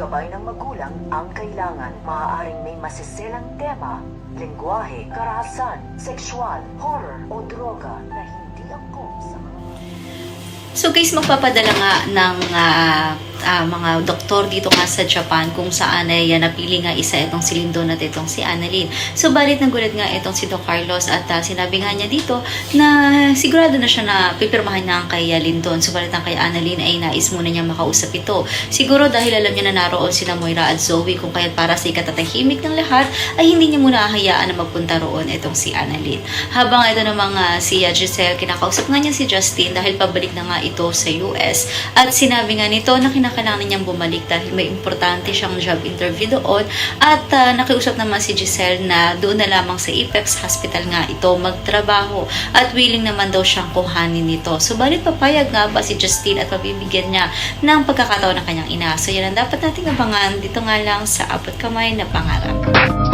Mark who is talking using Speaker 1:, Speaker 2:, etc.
Speaker 1: gabay ng magulang ang kailangan. Maaaring may masiselang tema, lengguwahe, karahasan, sexual, horror o droga na hindi angkop sa mga...
Speaker 2: So guys, magpapadala nga ng mga doktor dito nga sa Japan kung saan ay napili nga isa itong si Lindon at itong si Annalyn. So balit nagulat nga itong si Doc Carlos at sinabi nga niya dito na sigurado na siya na pipirmahan na ang kay Lindon. So balit ang kay Annalyn ay nais muna niya makausap ito. Siguro dahil alam niya na naroon sina Moira at Zoe kung kaya't para sa ikatatahimik ng lahat ay hindi niya muna hahayaan na magpunta roon itong si Annalyn. Habang ito namang si Giselle, kinakausap nga niya si Justin dahil pabalik na nga ito sa US at sinabi nga nito na kinakailangan niyang bumalik dahil may importante siyang job interview doon at nakiusap naman si Giselle na doon na lamang sa Apex Hospital nga ito magtrabaho at willing naman daw siyang kuhanin nito. So balit papayag nga ba si Justin at mabibigyan niya ng pagkakataon ng kanyang ina. So yan ang dapat nating abangan dito nga lang sa Abot Kamay na Pangarap.